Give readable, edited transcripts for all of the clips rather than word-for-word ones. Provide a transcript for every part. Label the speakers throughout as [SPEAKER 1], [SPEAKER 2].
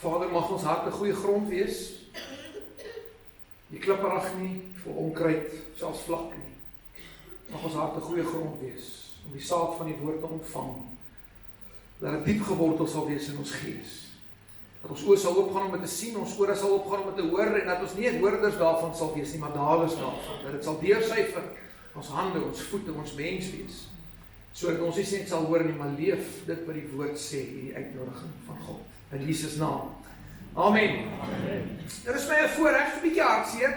[SPEAKER 1] Vader, mag ons hart 'n goeie grond wees. Nie klipperig nie, vir onkruid, selfs vlak nie. Mag ons hart 'n goeie grond wees, om die saad van die woord te ontvang. Dat dit diep gewortel sal wees in ons gees. Dat ons oë sal oopgaan om dit te sien, ons ore sal oopgaan om dit te hoor, en dat ons nie hoorders daarvan sal wees nie, maar daders daarvan. Dat dit sal deursyfer ons hande, ons voete, ons mens wees. Sodat ons nie net sal hoor nie, maar leef dit wat die woord sê, die uitnodiging van God. In Jesus naam. Amen. Dit is my 'n voorreg, 'n bietjie hartseer,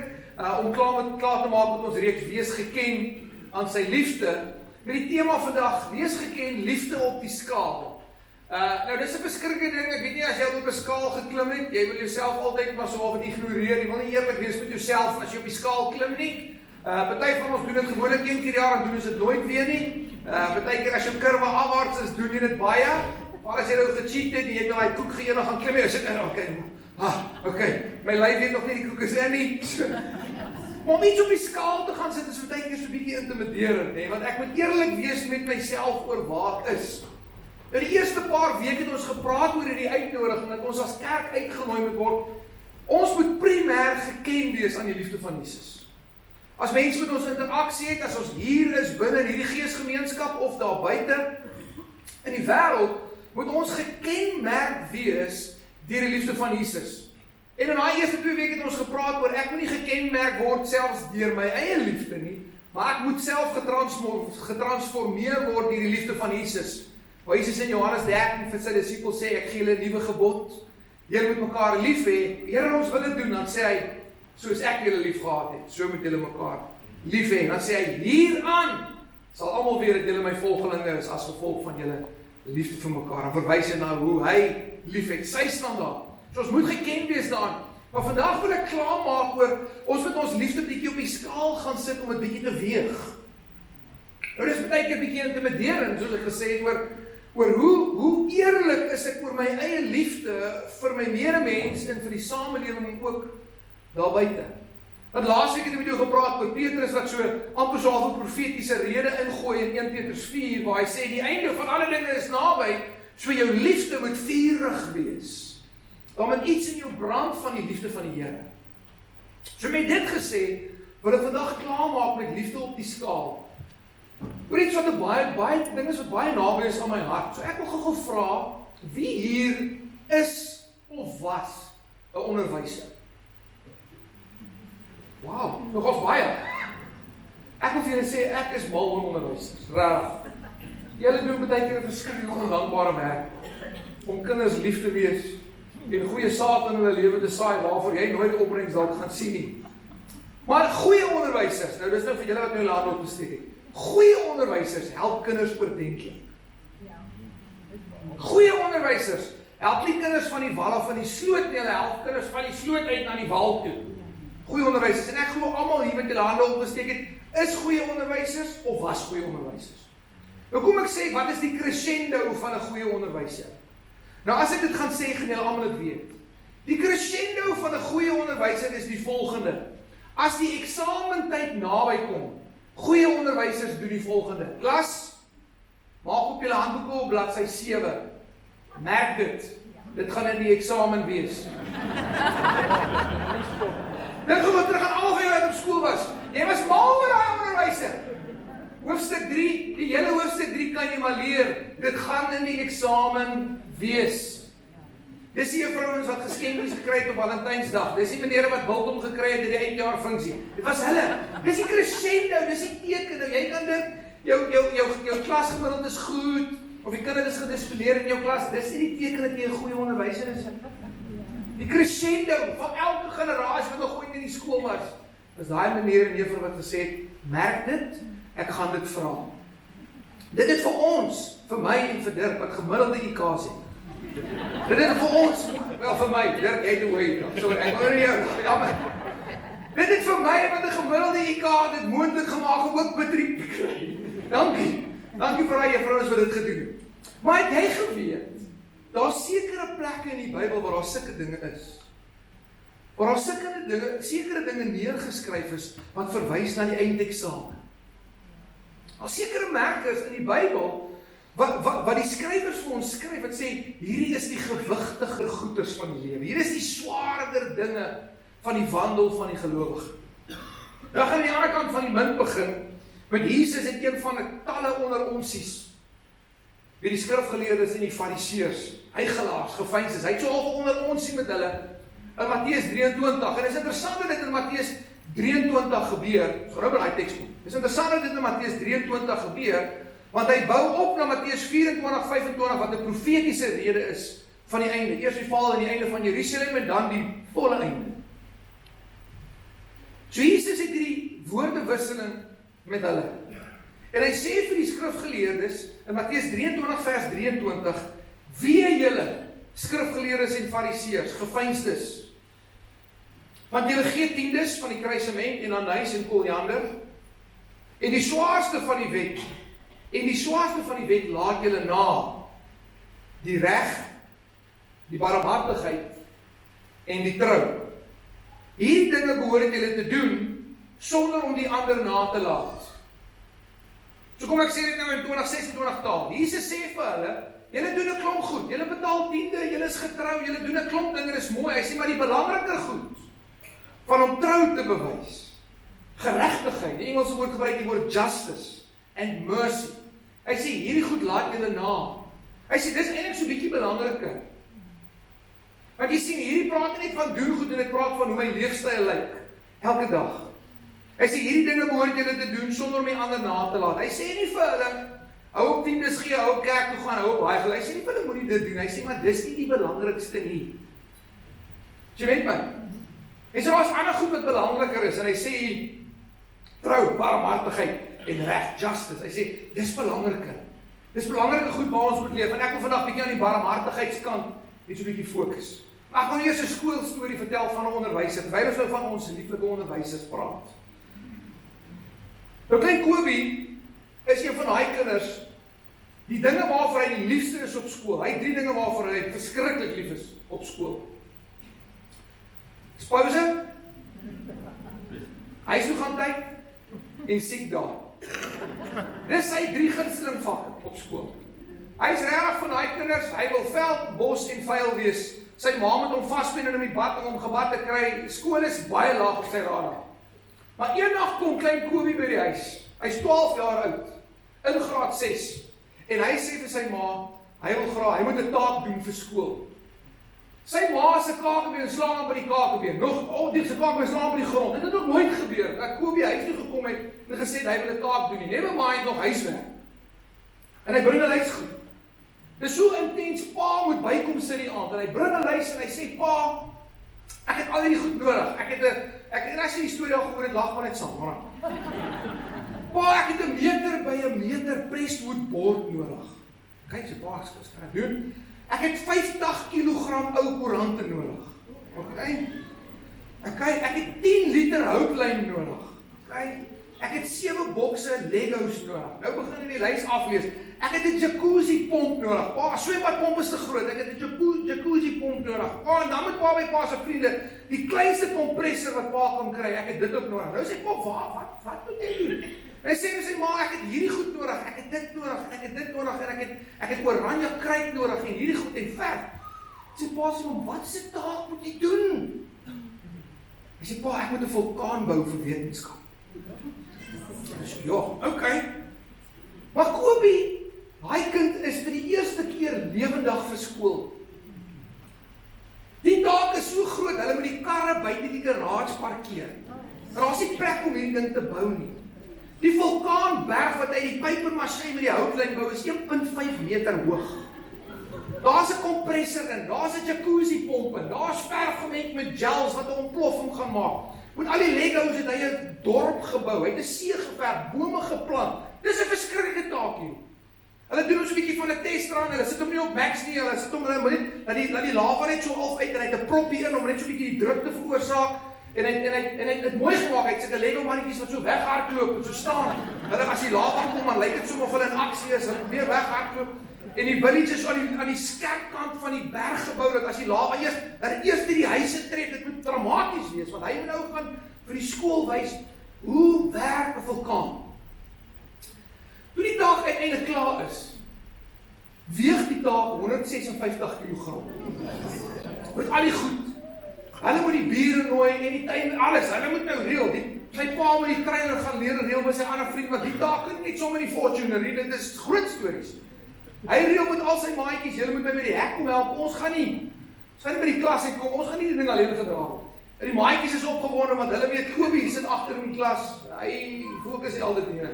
[SPEAKER 1] om klaar te maak met ons reeks Wees geken aan sy liefde. Met die tema vandag, Wees geken, liefde op die skaal. Nou dis 'n beskrikkelike ding, ek weet nie as jy op 'n skaal geklim het, jy wil jouself altyd maar so half ignoreer, jy wil nie eerlik wees met jouself as jy op die skaal klim nie. Party van ons doen dit gewoonlik een keer per jaar, en doen ons dit nooit weer nie. Partykeer as jou kurwe afwaarts is, doen jy dit baie. Maar as jy nou gecheat het, en jy het nou die koek geëet, dan gaan klim jy, sit in, okay, my lyf weet nog nie die koek is in nie. Maar om iets op die skaal te gaan sit, is partykeer so 'n bietjie intimiderend, nee, want ek moet eerlik wees met myself oor waar ek is. In die eerste paar weke het ons gepraat oor hierdie uitnodiging, dat ons as kerk uitgenooi moet word. Ons moet primêr geken wees aan die liefde van Jesus. As mense met ons interaksie het, as ons hier is binne in hierdie geesgemeenskap of daar buite in die wêreld, moet ons gekenmerk wees deur die liefde van Jesus. En in daai eerste 2 weke het ons gepraat oor ek moet nie gekenmerk word selfs deur my eie liefde nie, maar ek moet self getransformeer word deur die liefde van Jesus. Waar Jesus in Johannes 13 vir sy disippels sê, ek gee julle 'n nuwe gebod. Julle moet mekaar lief hê. Here, ons wil dit doen, dan sê hy, soos ek julle lief gehad het, so moet julle mekaar lief hê. Dan sê hy, hieraan sal almal weet dat julle my volgelinge is as gevolg van julle liefde vir mekaar. En verwys hy na hoe hy lief het, sy standaard. So ons moet geken wees daaraan. Maar vandag wil ek klaar maak oor, ons moet ons liefde bietjie op die skaal gaan sit om dit bietjie te weeg. Nou dis baie keer bietjie intimiderend, soos ek gesê het, oor hoe eerlik is ek oor my eie liefde vir my medemens en vir die samelewing ook daar buite. Want laasweek het ek met jou gepraat oor Petrus wat so amper so 'n profetiese rede ingooi in 1 Petrus 4 waar hy sê die einde van alle dinge is naby, so jou liefde moet vurig wees. Dan moet iets in jou brand van die liefde van die Here. So met dit gesê, wil ek vandag klaar maak met liefde op die skaal. Oor iets wat baie dinge wat baie naby is aan my hart. So ek wil gou vra, wie hier is of was 'n onderwyser? Wow, nogals baie. Ek wil vir julle sê, ek is mal oor onderwysers, reg. Julle doen baie keer 'n verskriklike ondankbare werk om kinders lief te wees en goeie saad in hulle lewe te saai waarvoor jy nooit opbrengs dalk gaan sien nie. Maar goeie onderwysers, nou dis nou vir julle wat nou laat opgesteek het. Goeie onderwysers help kinders oordink. Goeie onderwysers help nie kinders van die wal af van die sloot nie, hulle help kinders van die sloot uit na die wal toe. Goeie onderwysers, en ek glo almal hier met julle hande opgesteek het, is goeie onderwysers of was goeie onderwysers. Nou kom ek sê, wat is die crescendo van 'n goeie onderwyser? Nou as ek dit gaan sê, gaan julle almal dit weet. Die crescendo van 'n goeie onderwyser is die volgende. As die eksamentyd naby kom, goeie onderwysers doen die volgende. Klas, maak op julle handboeke op bladsy 7. Merk dit. Dit gaan in die eksamen wees. Dink gou terug aan almal wat op skool was. Jy was mal oor daai onderwyser. Hoofstuk 3, die hele hoofstuk 3 kan jy maar leer. Dit gaan in die eksamen wees. Dis die vrouens wat geskenkies gekry het op Valentynsdag. Dis die menere wat biltong gekry het in die eindjaarfunksie. Dit was hulle. Dis die crescendo, dis die teken. Jy kan dit, jou klasgemiddeld is goed, of die kinders is gedisciplineerd in jou klas. Dis nie die teken dat jy 'n goeie onderwyser is. Die crescendo van elke generasie wat nog ooit in die skool was, is daai meneer en juffrou wat gesê het, merk dit, ek gaan dit vra. Dit is vir ons, vir my en vir Dirk, wat gemiddelde IK's het. Dit is vir ons, wel vir my, Dirk, jy doen hoe, sorry, ek hoor nie jou, jammer. Dit is vir my wat 'n gemiddelde IK het dit moontlik gemaak om ook matriek te kry. Dankie vir daai juffrouens wat dit gedoen het. Maar het jy geweet, daar's sekere plekke in die Bybel waar daar sulke dinge is. Waar daar sekere dinge neergeskryf is wat verwys na die eindeksamen. Daar sekere merkers in die Bybel wat die skrywers vir ons skryf, wat sê, hierdie is die gewigtiger goeders van die lewe. Hier is die swaarder dinge van die wandel van die gelowige. Dan gaan aan die ander kant van die munt begin, met Jesus het een van die talle onder onsies, wie die skrifgeleerdes en die fariseërs, hygelaars, geveinsdes, hy het so al onder onsie met hulle, in Matteus 23, en is interessant dat dit in Matteus 23 gebeur, so nou by die tekst kom, is interessant dat dit in Matteus 23 gebeur, want hy bou op na Matteus 24, 25, wat 'n profetiese rede is van die einde, eers die val en die einde van Jerusalem, en dan die volle einde. So Jesus het hierdie woordewisseling met hulle, en hy sê vir die skrifgeleerdes, in Matteus 23 vers 23, wee julle, skrifgeleerdes en fariseërs, geveinsdes, want julle gee tiendes van die kruisement en anys en koljander, en die swaarste van die wet, laat julle na, die reg, die barmhartigheid en die trou. Hierdie dinge behoort julle te doen, sonder om die ander na te laat. So kom ek sê dit nou in 2026 taal. Jesus sê vir hulle, julle doen 'n klomp goed, julle betaal tiende, julle is getrou, julle doen 'n klomp dinge, is mooi. Hy sê maar die belangriker goed van om trou te bewys, geregtigheid, die Engelse woord gebruik die woord justice and mercy. Hy sê hierdie goed laat julle na. Hy sê dis eintlik so 'n bietjie belangriker. Want jy sien hierdie praat net van doen goed en dit praat van hoe my leefstyl lyk elke dag. Hy sê hierdie dinge behoort julle te doen sonder om die ander na te laat. Hy sê nie vir hulle hou op tiendes gee, hou op kerk toe gaan, hou op baie. Hy sê nie vir hulle moenie dit doen. Hy sê maar dis nie die belangrikste nie. Jy weet my. Hy sê daar's ander goed wat belangriker is en hy sê trou, barmhartigheid en reg, justice. Hy sê dis belangriker. Dis belangrike goed waar ons moet leef. En ek wil vandag bietjie aan die barmhartigheidskant net so 'n bietjie fokus. Maar ek gaan eers 'n skoolstorie vertel van 'n onderwyser, terwyl ons nou van ons lieflike onderwysers praat. Nou klein Kobie is een van daai kinders, die dinge waarvoor hy die liefste is op skool. Hy het 3 dinge waarvoor hy verskriklik lief is op skool. Spouse, huishoudtyd en siekdae. Dis sy 3 gunsteling vakke op skool. Hy is regtig van daai kinders, hy wil veld, bos en vuil wees. Sy ma moet hom vasbind in die bad om gebad te kry. Skool is baie laag op sy radar. Maar eendag kom klein Kobie by die huis. Hy's 12 jaar oud, in graad 6. En hy sê vir sy ma, hy moet 'n taak doen vir skool. Sy ma se kakebeen slaan hom by die kakebeen. Die se kakebeen slaan hom by die grond. Dit het nog nooit gebeur. Dat Kobie huis toe gekom het en gesê hy wil 'n taak doen nie. Never mind nog huiswerk. En hy bring 'n lys goed. Dis so intens, pa moet bykom sit die aand. En hy bring 'n lys en hy sê, pa, ek het al hierdie goed nodig. En as jy die storie al gehoor het, lag maar net saam. Pa, ek het 'n meter by 'n meter presswood bord nodig. Kyk, sy pa, wat kan ek doen? Ek het 50 kilogram ou koerante nodig. Okay, ek het 10 liter houtlyn nodig. Okay, ek het 7 bokse Legos nodig. Nou begin hy die lys aflees. Ek het 'n jacuzzi pomp nodig. Pa, swembadpomp is te groot. Ek het 'n jacuzzi pomp nodig. Pa, en dan moet pa by pa se vriende die kleinste kompressor wat pa kan kry. Ek het dit ook nodig. Nou sê pa, wat moet jy doen? En hy sê vir sy ma, ek het hierdie goed nodig, ek het dit nodig, ek het dit nodig, en ek het oranje kruit nodig, en hierdie goed en verf. Sy pa sê, wat se taak moet jy doen? Hy sê, pa, ek moet 'n vulkaan bou vir wetenskap. Hy sê, ja, okay. Maar Kobie, daai kind is vir die eerste keer lewendig vir skool. Die taak is so groot, hulle moet die karre buite die garage parkeer. Daar is nie plek om hierdie ding te bou nie. Die vulkaanberg wat uit die pypermasjien met die houtlyn bou is 1.5 meter hoog. Daar's 'n kompressor in, daar's 'n jacuzzi pomp in, daar's verf gemeng met gels wat 'n ontploffing gaan maak. Met al die Legos het hy 'n dorp gebou, hy het 'n see geverf, bome geplant. Dis 'n verskriklike taak hier. Hulle doen ons 'n bietjie van 'n teststrand, hulle sit hom nie op max nie, hulle sit hom net dat die lava net so half uit en hy het 'n propie in om net so 'n bietjie die druk te veroorsaak. En hy het mooi gemaak, hy het sulke Lego mannetjies wat so weghardloop en so staan. Hulle as die lava kom, dan lyk dit so of hulle in aksie is, hulle weer weghardloop. En die villages aan die skerpkant van die berg gebou, dat as die lava eers die huise tref, dit moet dramaties wees, want hy moet nou gaan vir die skool wys, hoe werk 'n vulkaan. Toe die dag uiteindelik klaar is, weeg die taak 156 kg. Met al die goed. Hulle moet die bure nooi en die tuin, alles. Hulle moet nou reël. Sy pa met die treiner gaan leer reël by sy ander vriend, want die taak kan net sommer die Fortuner, dit is groot stories. Hy reël met al sy maatjies, julle moet my by die hek kom help, ons gaan nie by die klas uitkom, ons gaan nie die ding alleen gedra. En die maatjies is opgewonde, want hulle weet, Kobie sit agter in die klas, hy fokus nie altyd nie.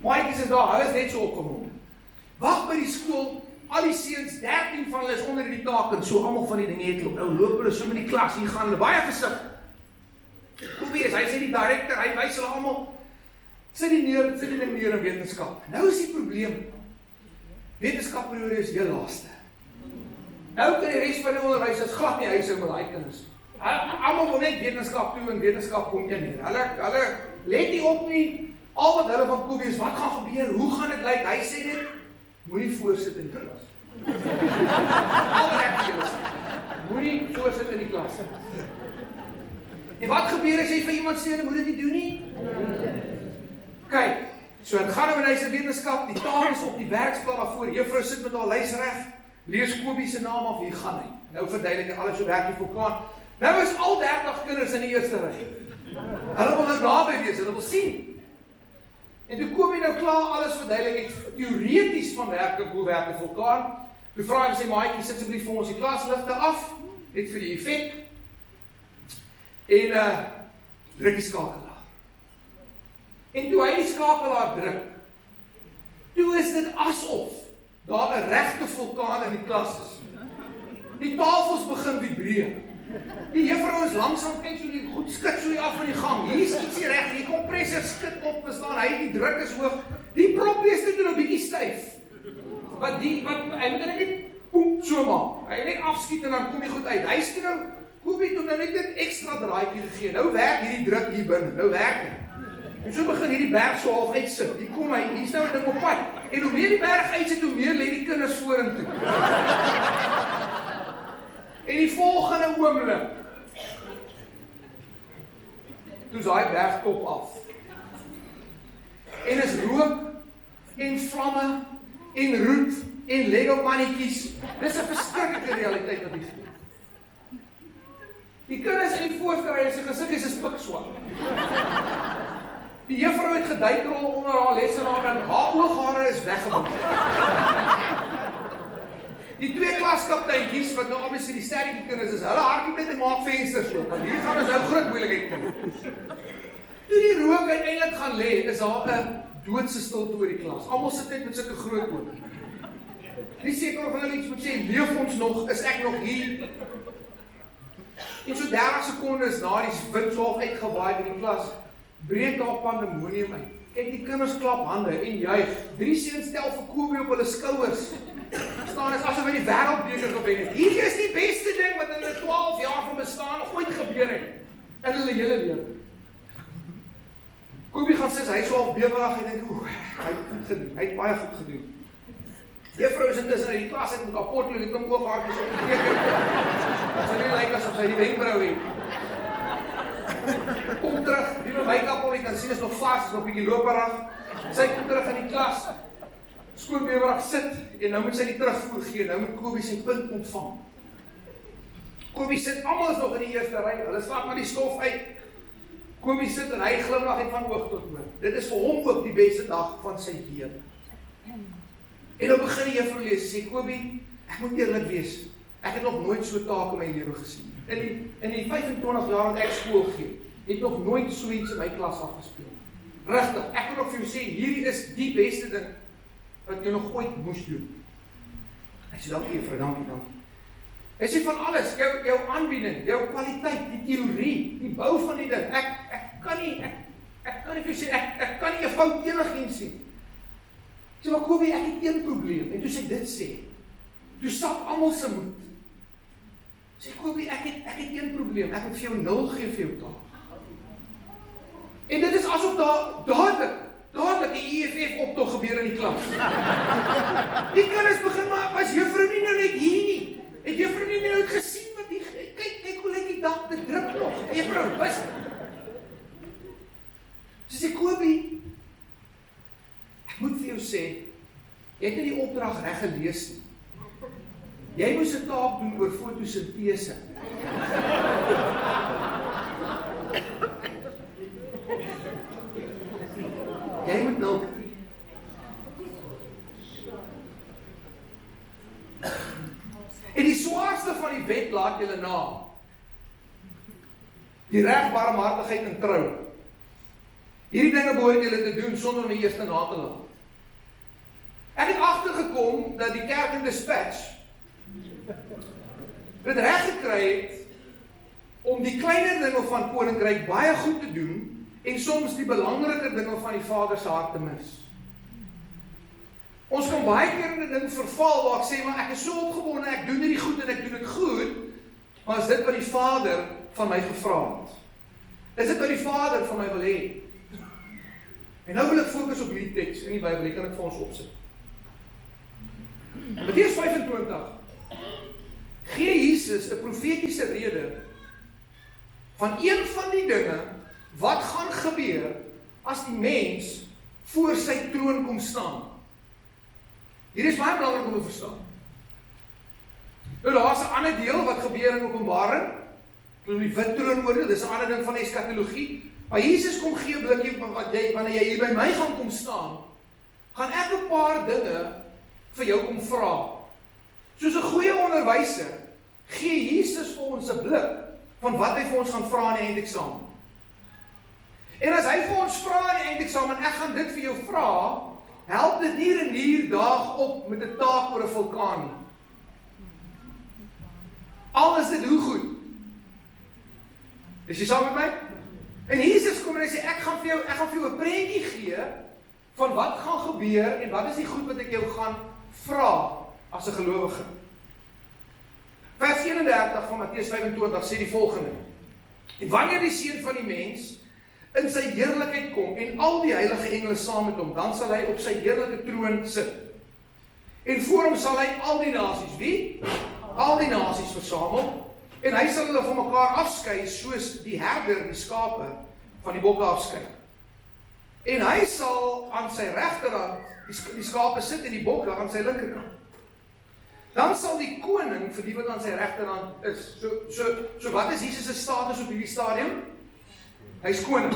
[SPEAKER 1] Maatjies is daar, hulle is net so opgewonde. Wag by die skool, al die seuns, 13 van hulle is onder die taak, en so almal van die dinge het loop. Nou loop hulle so met die klas, hier gaan hulle baie gesig. Kobie is, hy sê die director, hy wys hulle almal, sit die ding neer in wetenskap. Nou is die probleem, wetenskapperiode is heel laaste. Nou kan die res van die onderwysers glad nie huishou met daai kinders. Almal wil net wetenskap toe en wetenskap kom nie neer. Hulle let nie op nie. Al wat hulle van Kobie is, wat gaan gebeur? Hoe gaan dit lyk? Hy sê dit, moenie voorsit in die klas. Al wat ek vir julle sê, moenie voorsit in die klas. En wat gebeur as jy vir iemand sê, hulle moet dit nie doen nie? Kyk, so het gaan nou in huis wetenskap, die taal is op die werksplan daarvoor, juffrou sit met haar lys reg, lees Kobie se naam af, hier gaan hy. Nou verduidelik hy alles so werk die vulkaan. Nou is al 30 kinders in die eerste ry. Hulle wil nou naby wees, hulle wil sien. En toe Kobie nou klaar alles verduidelik het, teoreties van hoe werk die vulkaan. Toe vra hy sy maatjie, sit asseblief vir ons die klasligte af, net vir die effek. En druk die skakelaar. En toe hy die skakelaar druk, toe is dit asof daar 'n regte vulkaan in die klas is. Die tafels begin vibreer. Die juffrou is langsam, kyk so die goed skud so af van die gang. Hier is ietsie reg, die kompressor skud op, verstaan, hy die druk is hoog. Die prop is net 'n bietjie styf. Hy moet net poem so maak. Hy net afskiet en dan kom die goed uit. Hy sê nou, Kobie het nou net 'n ekstra draaitjie gegee. Nou werk hierdie druk hier binne. Nou werk dit. En so begin hierdie berg so half uitsit. Hier kom hy, hier's nou 'n ding op pad. En hoe meer die berg uitsit, hoe meer lê die kinders vorentoe. En die volgende oomblik, toe daai bergtop af. En is rook en vlamme en roet en Lego mannetjies. Dis 'n verskriklike realiteit wat hier gebeur. Die kinders in die voorste ry, sy gesig is 'n spikswak. Die juffrou het geduikrol onder haar lesenaar en haar ooghare is weggebou. Die twee klaskapteintjies wat nou obviously die sterretjie kinders is, hulle hardloop net en maak vensters oop, want hier gaan ons nou groot moeilikheid kry. Toe die rook uiteindelik gaan lê, is daar 'n doodse stilte oor die klas. Almal sit net met sulke groot oë. Nie seker of hulle iets moet sê, leef ons nog, is ek nog hier? En so 30 sekondes na die wind so uitgewaai in die klas, breek daar pandemonium uit. Kyk, die kinders klap hande en juig. 3 seuns stel vir Kobie op hulle skouers. Staan is asof hy die wêreldbeker gewen het. Hierdie is die beste ding wat in 12 jaar van bestaan ooit gebeur het. In hulle hele lewe. Kobie gaan sê, hy is so half bewerig en dink, hy het goed gedoen. Hy het baie goed gedoen. Juffrou is intussen uit die klas uit met kapot, en ek kom ooghaartjies op die teken. Dat sy nie lyk asof sy die wenkbrau het. Kom terug, die make-up al, jy kan sien is nog vast, is nog bietjie loperig. Sy kom terug in die klas, skoonbewerig sit, en nou moet sy die terugvoer gee, nou moet Kobie sy punt ontvang. Kobie sit, almal is nog in die eerste ry, hulle slaap maar die stof uit. Kobie sit en hy glimlag het van oog tot oog. Dit is vir hom ook die beste dag van sy lewe. En dan begin die juffrou lees, sê Kobie, ek moet eerlik wees, ek het nog nooit so taak in my lewe gesien. In die 25 jaar wat ek skool gee, het nog nooit so iets in my klas afgespeel. Regtig, ek wil ook vir jou sê, hierdie is die beste ding wat jy nog ooit moes doen. Hy sê, dankie juffrou, dankie. Hy sê van alles, jou aanbieding, jou kwaliteit, die teorie, die bou van die ding, ek kan nie vir jou sê, ek kan nie 'n fout enigiets sien. Sê, maar Kobie, ek het een probleem, en toe sy dit sê, toe sap almal se moed. Sê Kobie, ek het een probleem, ek moet vir jou 0 gee vir jou taak. En dit is asof dadelik die EFF optog gebeur in die klas. Die kinders begin maar, was juffrou nie nou net hier nie? Het juffrou nie nou gesien wat die, kyk hoe lyk die dak, dit druk nog. Juffrou, was. Sy sê, Kobie, ek moet vir jou sê, jy het nie die opdrag reg gelees nie. Jy moes 'n taak doen oor fotosintese. Jy moet nou en die swaarste van die wet laat julle na. Die reg, barmhartigheid en trou. Hierdie dinge behoort julle te doen sonder om die eerste na te laat. Ek het agtergekom dat die kerk in Dispatch dit reg gekry het om die kleiner dinge van koninkryk baie goed te doen en soms die belangriker dinge van die Vader se hart te mis. Ons kan baie keer in 'n ding verval waar ek sê, maar ek is so opgewonde, ek doen hierdie goed en ek doen dit goed, maar is dit wat die Vader van my gevra het? Is dit wat die Vader van my wil hê? En nou wil ek fokus op hierdie teks in die Bybel, die kan ek vir ons opsit. Matteus 25 gee Jesus 'n profetiese rede van een van die dinge wat gaan gebeur as die mens voor sy troon kom staan. Hier is baie belangrik om te verstaan. Nou daar is 'n ander deel wat gebeur in Openbaring, die wit troonoordeel, dis 'n ander ding van eskatologie, maar Jesus kom gee 'n blikkie wanneer jy hier by my gaan kom staan, gaan ek 'n paar dinge vir jou kom vra. Soos 'n goeie onderwyser gee Jesus vir ons 'n blik van wat hy vir ons gaan vra in die eindeksamen. En as hy vir ons vra in die eindeksamen, ek gaan dit vir jou vra, help dit nie renier daag op met 'n taak oor 'n vulkaan nie. Al is dit hoe goed. Is jy saam met my? En Jesus kom en hy sê, ek gaan vir jou 'n prentjie gee van wat gaan gebeur en wat is die goed wat ek jou gaan vra as 'n gelowige. Vers 31 van Matteus 25 sê die volgende: En wanneer die Seun van die mens in sy heerlikheid kom en al die heilige engele saam met hom, dan sal hy op sy heerlike troon sit. En voor hom sal hy al die nasies, wie? Al die nasies versamel, en hy sal hulle van mekaar afskei, soos die herder die skape van die bokke afskei. En hy sal aan sy regterhand die skape sit en die bokke aan sy linkerkant. Dan sal die koning vir die wat aan sy regterhand is. So wat is Jesus se status op hierdie stadium? Hy's koning.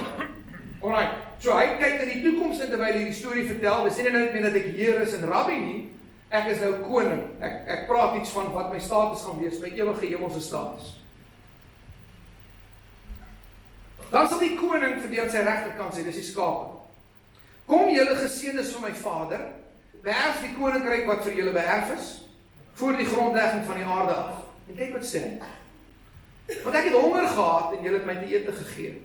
[SPEAKER 1] Alright. So hy kyk in die toekoms in terwyl hy die storie vertel. Dis nie net dat ek Heer is en Rabbi nie. Ek is nou koning. Ek praat iets van wat my status gaan wees, my ewige hemelse status. Dan sal die koning vir die aan sy regterkant sê, dis die skape. Kom julle geseëndes van my Vader, beerf die koninkryk wat vir julle beerf is, voor die grondlegging van die aarde af. En kyk wat sê hy. Want ek het honger gehad en julle het my te ete gegee.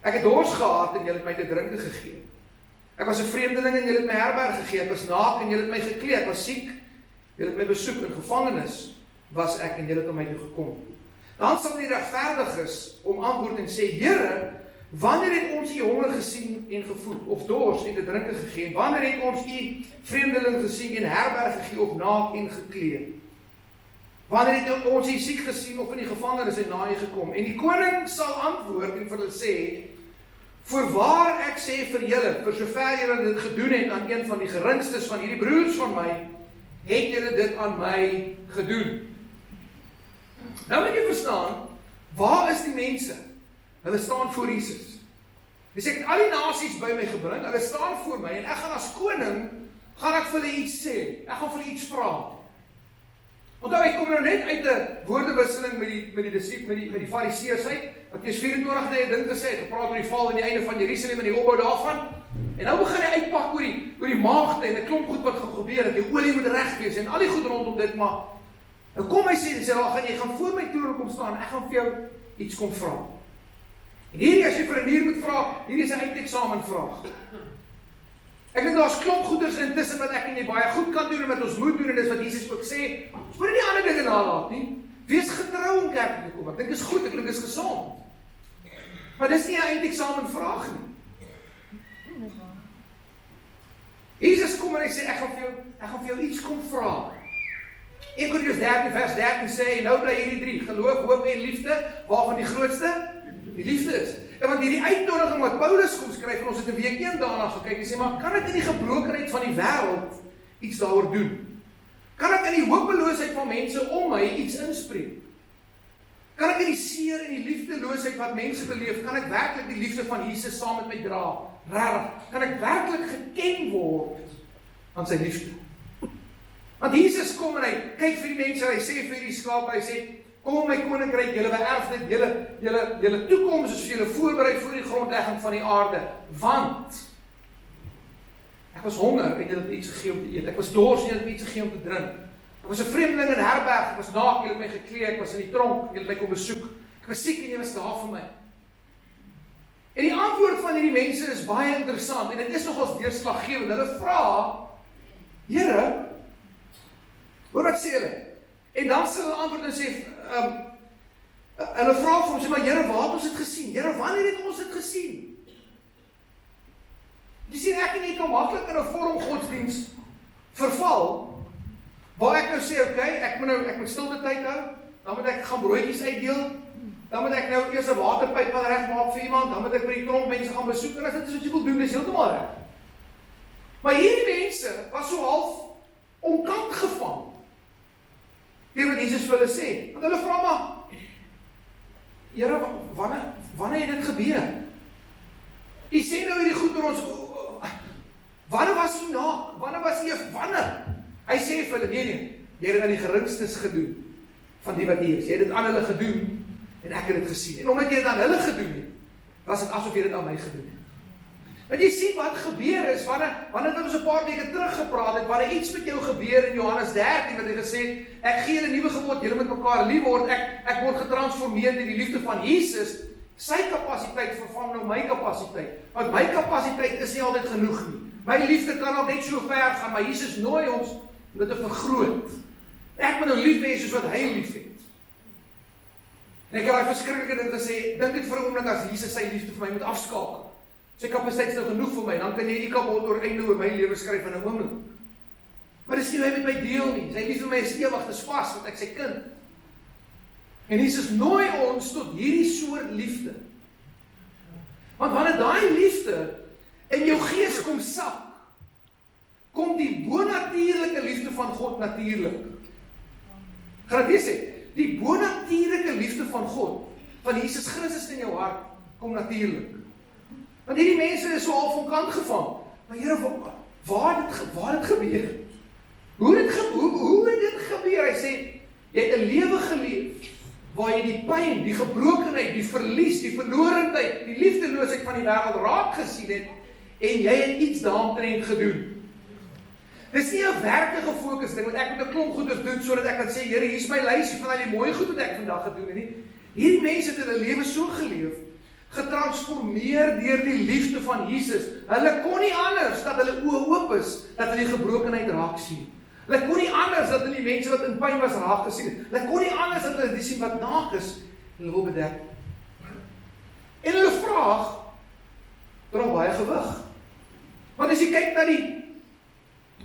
[SPEAKER 1] Ek het dors gehad en julle het my te drinke gegee. Ek was 'n vreemdeling en julle het my herberg gegee. Ek was naak en julle het my geklee. Ek was siek, julle het my besoek. In gevangenis was ek en julle het aan my toe gekom. Dan sal die regverdiges antwoord en sê, Here, wanneer het ons u honger gesien en gevoed, of dors en te drinke gegee? En wanneer het ons u vreemdeling gesien en herberg gegee, of naak en geklee? Wanneer het ons u siek gesien of in die gevangenis en na u gekom? En die koning sal antwoord en vir hulle sê, Voorwaar ek sê vir julle, vir sover julle dit gedoen het aan een van die geringstes van hierdie broers van my, het julle dit aan my gedoen. Nou moet jy verstaan, waar is die mense? Hulle staan voor Jesus. Dus ek het al die nasies by my gebring, hulle staan voor my, en ek gaan as koning, gaan ek vir hulle iets sê, ek gaan vir hulle iets vra. Onthou, ek kom nou net uit 'n woordewisseling met die fariseërs uit, Matteus 24 het 'n ding gesê, gepraat oor die val en die einde van Jerusalem en die opbou daarvan, en nou begin hy uitpak oor die maagde en 'n klomp goed wat gaan gebeur, dat die olie moet reg wees, en al die goed rondom dit, maar, nou kom hy sê, jy gaan voor my troon kom staan, ek gaan vir jou iets kom vra. En hierdie, as jy vir 'n dier moet vra, hierdie is 'n eindeksamen vraag. Ek dink daar's klomp goeders intussen wat ek en jy baie goed kan doen en wat ons moet doen, en dis wat Jesus ook sê, ons moet nie ander dinge nalaat nie. Wees getrou om kerk toe te kom. Ek dink is goed, ek dink is gesond. Maar dis nie 'n eindeksamen vraag nie. Jesus kom en hy sê, ek gaan vir jou iets kom vra. 1 Korintiërs 13 vers 13 sê, en nou bly hierdie 3, geloof, hoop en liefde, waarvan die grootste? Die liefde is. En want hierdie uitnodiging wat Paulus kom skryf, en ons het 'n week 1 daarna gekyk, en sê, maar kan ek in die gebrokenheid van die wêreld iets daaroor doen? Kan ek in die hopeloosheid van mense om my iets inspreek? Kan ek in die seer en die liefdeloosheid wat mense beleef, kan ek werklik die liefde van Jesus saam met my dra? Regtig, kan ek werklik geken word aan sy liefde? Want Jesus kom en hy kyk vir die mense, hy sê vir die skape, hy sê, kom in my koninkryk, julle beerf dit, julle toekoms is vir julle voorberei voor die grondlegging van die aarde, want ek was honger en julle het iets gegee om te eet, ek was dors en julle het iets gegee om te drink, ek was 'n vreemdeling in 'n herberg, ek was naak, julle het my geklee, ek was in die tronk, julle het my kom besoek, ek was siek en julle was daar vir my. En die antwoord van hierdie mense is baie interessant en dit is nogals deurslaggewend. Hulle vra, Here, hoor wat sê hulle? En dan sê hulle antwoord en sê, hulle vra vir hom, sê maar Here, waar het ons dit gesien? Here, wanneer het ons dit gesien? Jy sien, ek en jy kan maklik in 'n vorm godsdiens verval, waar ek nou sê, okay, ek moet stilte tyd hou, dan moet ek gaan broodjies uitdeel, dan moet ek nou eers 'n waterpyp gaan regmaak vir iemand, dan moet ek by die tronk mense gaan besoek, en as dit is wat jy wil doen, dis heeltemal reg. Maar hierdie mense was so half onkant gevang. Dit wat Jesus vir hulle sê. Want hulle vra maar, Here, wanneer het dit gebeur? U sê nou hierdie goed oor ons, wanneer was u naak? Wanneer was u wanneer? Hy sê vir hulle, nee, jy het dit aan die geringstes gedoen, van die wat hier is. Jy het dit aan hulle gedoen, en ek het dit gesien. En omdat jy dit aan hulle gedoen het, was dit asof jy dit aan my gedoen het. Want jy sien wat gebeur is, wanneer ons 'n paar weke terug gepraat het, wanneer iets met jou gebeur in Johannes 13, wat hy gesê het, ek gee julle 'n nuwe gebod, julle moet mekaar lief word, ek word getransformeer deur die liefde van Jesus, sy kapasiteit vervang nou my kapasiteit, want my kapasiteit is nie altyd genoeg nie. My liefde kan al net so ver gaan, maar Jesus nooi ons om dit te vergroot. Ek moet nou lief wees soos wat hy lief het. En ek het daai verskriklike ding gesê, dink dit vir 'n oomblik as Jesus sy liefde vir my moet afskakel. Sy kapasiteit is nou genoeg vir my, dan kan jy kapot oor einde oor my lewe skryf in 'n oomblik. Maar dis nie hy met my deel nie. Sy liefde vir my is ewig, dis vas, want ek sy kind. En Jesus nooi ons tot hierdie soort liefde. Want wanneer daai liefde in jou gees kom sak, kom die bonatuurlike liefde van God natuurlik. Gaan dit sê, die bonatuurlike liefde van God, van Jesus Christus in jou hart, kom natuurlik. Want hierdie mense is so half onkant gevang. Maar Here, waar het dit gebeur? Hoe het dit gebeur? Hy sê, jy het 'n lewe geleef, waar jy die pyn, die gebrokenheid, die verlies, die verlorendheid, die liefdeloosheid van die wêreld raak gesien het, en jy het iets daaromtrent gedoen. Dis nie 'n werke gefokus ding, want ek moet 'n klomp goeders doen, sodat ek kan sê, Here, hier is my lysie van al die mooi goed wat ek vandag gedoen het nie. Hierdie mense het hulle lewe so geleef, getransformeer deur die liefde van Jesus. Hulle kon nie anders dat hulle oë oop is, dat hulle die gebrokenheid raak sien. Hulle kon nie anders dat hulle die mense wat in pyn was raak gesien het. Hulle kon nie anders dat hulle die sien wat naak is, hulle wil bedek. En hulle vraag dra baie gewig. Want as jy kyk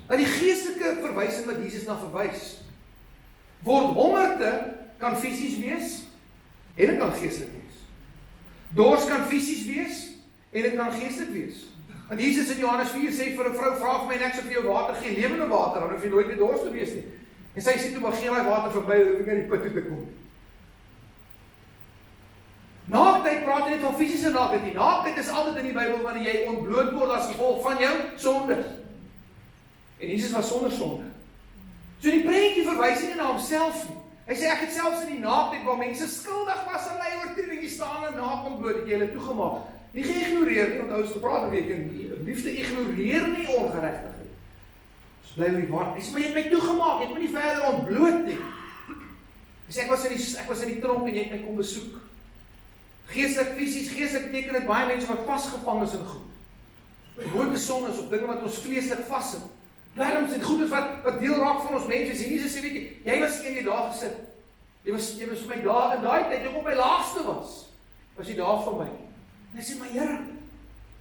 [SPEAKER 1] na die geestelike verwysing wat Jesus na verwys, word hongerte kan fisies wees en dit kan geestelik wees. Dors kan fisies wees en dit kan geestelik wees. Want Jesus in Johannes 4 sê vir 'n vrou, vra vir my en ek sal vir jou water gee, lewende water, dan hoef jy nooit meer dors te wees nie. En sy sê toe, maar gee my water verby, hoef ek nie die put toe te kom. Naaktheid praat net van fisiese naaktheid nie. Naaktheid is altyd in die Bybel wanneer jy ontbloot word as gevolg van jou sonde. En Jesus was sonder sonde. So die prentjie verwys nie na homself nie. Hy sê ek het selfs in die naaktheid waar mense skuldig was aan my oortreding staan en naak ontbloot, het jy hulle toegemaak. Nie geïgnoreer nie, want ons gepraat 'n week in liefde ignoreer nie ongeregtigheid. Dis bly nie waar. Hy sê maar jy het my toegemaak, jy het my nie verder ontbloot nie. Hy sê ek was in die tronk en jy het my kom besoek. Geestelik, fisies, geestelik beteken dit baie mense wat vasgevang is in goed. Gewoonte sondes of dinge wat ons vleeslik vassit. Daarom sê goed is wat deel raak van ons mense. En Jesus sê, weet jy was een jy daar gesit. Jy was vir my daar in daai tyd, jy op my laagste was jy daar vir my. En hy sê, maar Here,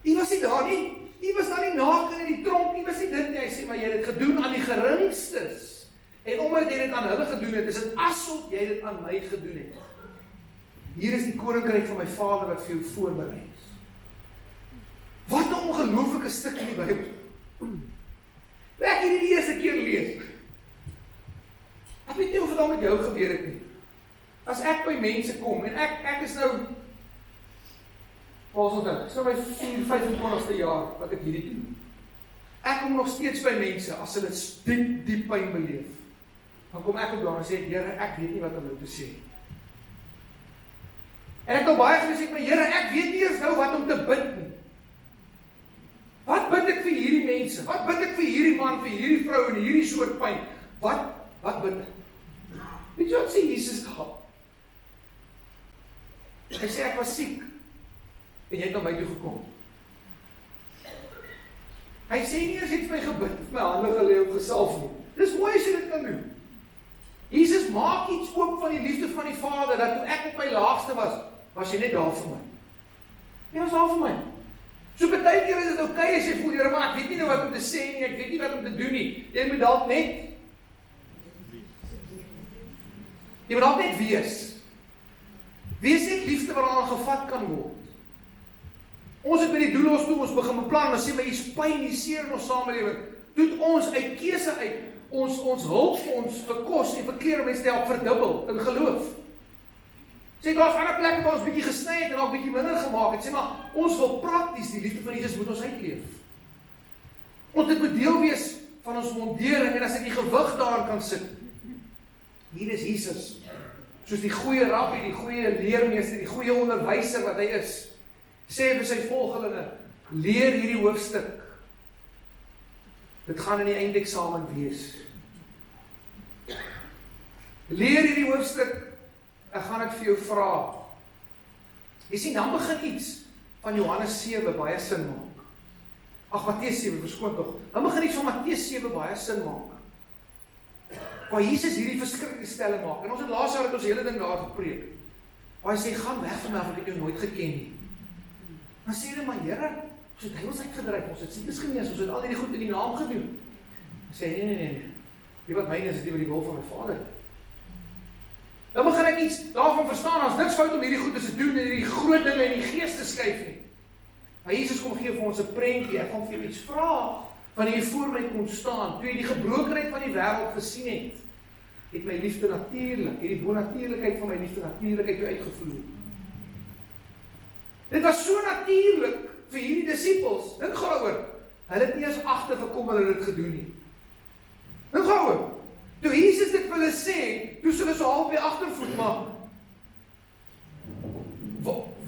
[SPEAKER 1] jy was nie daar nie. Jy was daar nie naak in die tronk, jy was nie dit nie. Hy sê, maar jy het dit gedoen aan die geringstes. En omdat jy dit aan hulle gedoen het, is dit asof jy dit aan my gedoen het. Hier is die koninkryk van my Vader wat vir jou voorberei is. Wat 'n ongelooflike stuk in die Bybel. Ek het dit die eerste keer lees. wat al met jou gebeur het nie. As ek by mense kom, en ek is nou, ek is nou by 25ste jaar wat ek hierdie doen. Ek kom nog steeds by mense, as hulle diep pyn beleef, dan kom ek op daar en sê, Here, ek weet nie wat om nou te sê. En ek het al baie gesê, maar Here, ek weet nie eens nou wat om te bid nie. Wat bid ek vir hierdie mense? Wat bid ek vir hierdie man, vir hierdie vrou en hierdie soort pyn? Wat bid ek? Weet jy wat sê Jesus gehad? Hy sê ek was siek en jy het na my toe gekom. Hy sê nie as iets my gebid, my hande gelê op gesalf nie. Dis mooi as jy dit kan doen. Jesus maak iets oop van die liefde van die Vader, dat toe ek op my laagste was jy net daar vir my. Jy was daar vir my. So baie keer is dit okay as jy voel, Here, maar ek weet nie nou wat om te sê nie, ek weet nie wat om te doen nie. Jy moet dalk net wees. Wees net liefde wat aan gevat kan word. Ons het by die doel toe ons begin beplan, ons sê maar hier's pyn, hier seer in ons samelewing. Doet ons uit keuse uit, ons hulp vir ons vir kos en vir klere mense te help verdubbel in geloof. Sê daar's ander plekke waar ons bietjie gesny het en dalk bietjie minder gemaak het. Sê maar ons wil prakties die liefde van Jesus moet ons uitleef. Ons dit moet deel wees van ons mondering en as ek die gewig daarin kan sit. Hier is Jesus. Soos die goeie rabbi, die goeie leermeester, die goeie onderwyser wat hy is. Sê vir sy volgelinge, leer hierdie hoofstuk. Dit gaan in die eindeksamen wees. Leer hierdie hoofstuk. Ek gaan dit vir jou vra. Jy sien, dan begin iets van Johannes 7 baie sin maak. Mattheus 7, verskoon tog. Dan begin iets van Mattheus 7 baie sin maak. Waar Jesus hierdie verskriklike stelling maak. En ons het laas jaar het ons hele ding daar gepreek. Waar hy sê, gaan weg van my, want ek het jou nooit geken nie. Dan sê hy, maar Here, ons het duiwels uitgedryf, ons het siektes genees, ons het al die goed in die naam gedoen. Dan sê hy, nee. Die wat myne is, die wat die wil van my Vader. Dan begin ek iets daarvan verstaan, as niks fout om hierdie goedes te doen, en hierdie groot dinge in die gees te skuif nie. Maar Jesus kom gee vir ons 'n prentjie, ek gaan vir jou iets vra, wanneer jy voor my kon staan, toe jy die gebrokenheid van die wêreld gesien het my liefde natuurlik, hierdie bonatuurlikheid van my liefde natuurlik uit jou uitgevloei. Dit was so natuurlik vir hierdie disippels, dink gou oor, hulle het nie eens agtergekom hulle het dit gedoen nie. Dink gou oor. Toe Jesus dit vir hulle sê, toe hulle so half by agtervoet maak.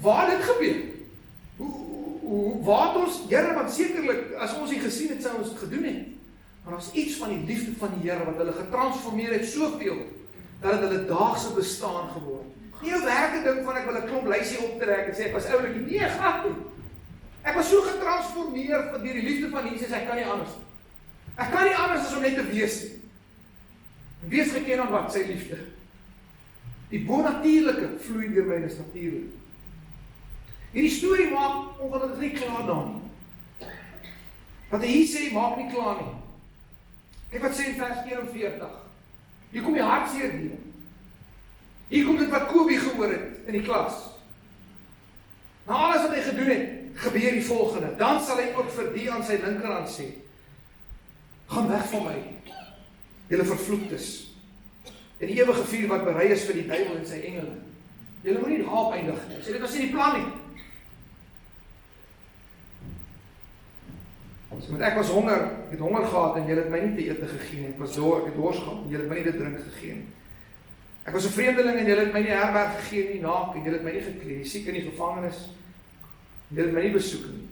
[SPEAKER 1] Waar dit gebeur? Waar het ons, Here, want sekerlik, as ons dit gesien het, sou ons dit gedoen het. Maar daar's iets van die liefde van die Here, wat hulle getransformeer het soveel, dat het hulle daagse bestaan geword. Nie 'n werke ding van ek wil 'n klomp lysie optrek en sê, ek was oulik, nee, glad nie. Ek was so getransformeer deur die liefde van Jesus, ek kan nie anders. Ek kan nie anders as om net te wees nie. Wees geken aan wat? Sy liefde. Die bonatuurlike vloei deur my, dis natuurlik. Hierdie storie maak ongelukkig nie klaar daar nie. Wat hy hier sê, maak nie klaar nie. Kyk wat sê in vers 41. Hier kom die hartseer deel. Hier kom dit wat Kobie gehoor het in die klas. Na alles wat hy gedoen het, gebeur die volgende. Dan sal hy ook vir die aan sy linkerhand sê, gaan weg van my, julle vervloektes, en die ewige vuur wat berei is vir die duiwel en sy engele. Julle moet nie daar eindig nie. Sê dit was nie die plan nie. Want ek was honger, ek het honger gehad en julle het my nie te ete gegee nie. Ek was ek het dors gehad en julle het my nie te drink gegee nie. Ek was 'n vreemdeling en julle het my nie herberg gegee nie, naak en julle het my nie geklee, siek in die gevangenis. Julle het my nie besoek nie.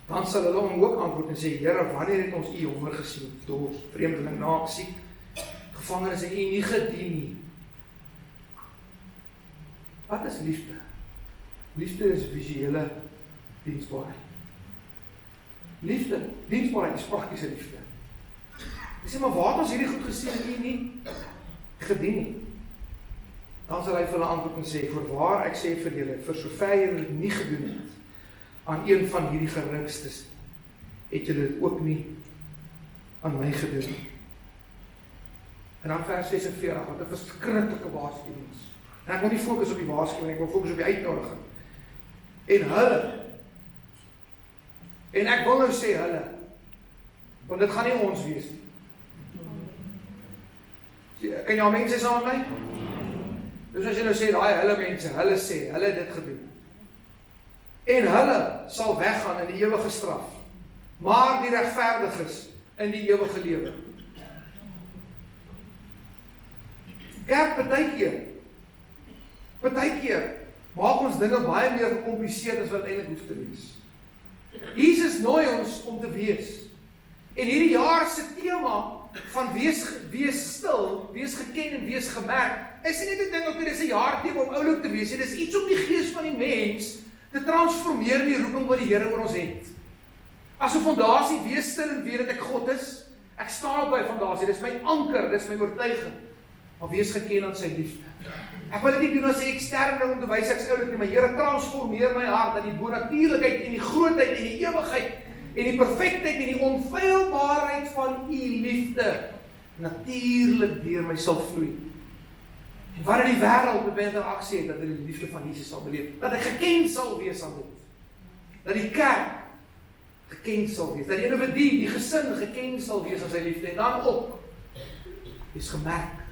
[SPEAKER 1] Dan sal hulle hom ook antwoord en sê, Here, wanneer het ons u honger gesien, dors, vreemdeling, naak, siek, gevangenes en u nie gedien nie? Wat is liefde? Liefde is visuele diensbaarheid. Liefde, diensbaarheid is praktiese liefde. Ek sê, maar waar het ons hierdie goed gesien en u nie gedien nie? Dan sal hy vir hulle antwoord en sê, voorwaar ek sê vir julle, vir sover julle dit nie gedoen het, aan een van hierdie geringstes, het julle dit ook nie aan my gedoen nie. En dan vers 46, wat 'n verskriklike waarskuwing is. En ek wil nie fokus op die waarskuwing, ek wil fokus op die uitnodiging. En hulle, en ek wil nou sê hulle, want dit gaan nie ons wees nie. Kan jy al mense saam met my? Dus as jy nou sê, daai hulle mense, hulle sê, hulle het dit gedoen. En hulle sal weggaan in die ewige straf, maar die regverdiges in die ewige lewe. Kerk, partykeer maak ons dinge baie meer gecompliseerd as wat eintlik hoef te wees. Jesus nooi ons om te wees. En hierdie jaar se tema van wees stil, wees geken en wees gemerk, is nie net 'n ding, dis 'n jaartema om oulik te wees, dit is iets om die gees van die mens te transformeer in die roeping wat die Here oor ons het. As 'n fondasie, wees stil en weet dat ek God is. Ek staan op by fondasie, dis my anker, dis my oortuiging. Maar wees geken aan sy liefde. Ek wil dit nie doen as 'n eksterne ding om te wys ek's oulik nie, maar Here, transformeer my hart dat die bonatuurlikheid en die grootheid en die ewigheid en die perfektheid en die onfeilbaarheid van u liefde natuurlik deur my sal vloei. En wanneer die wêreld met interaksie het, dat hulle die liefde van Jesus sal beleef, dat ek geken sal wees aan dit. Dat die kerk geken sal wees, dat die individu, die gesin geken sal wees aan sy liefde, en dan ook is gemerk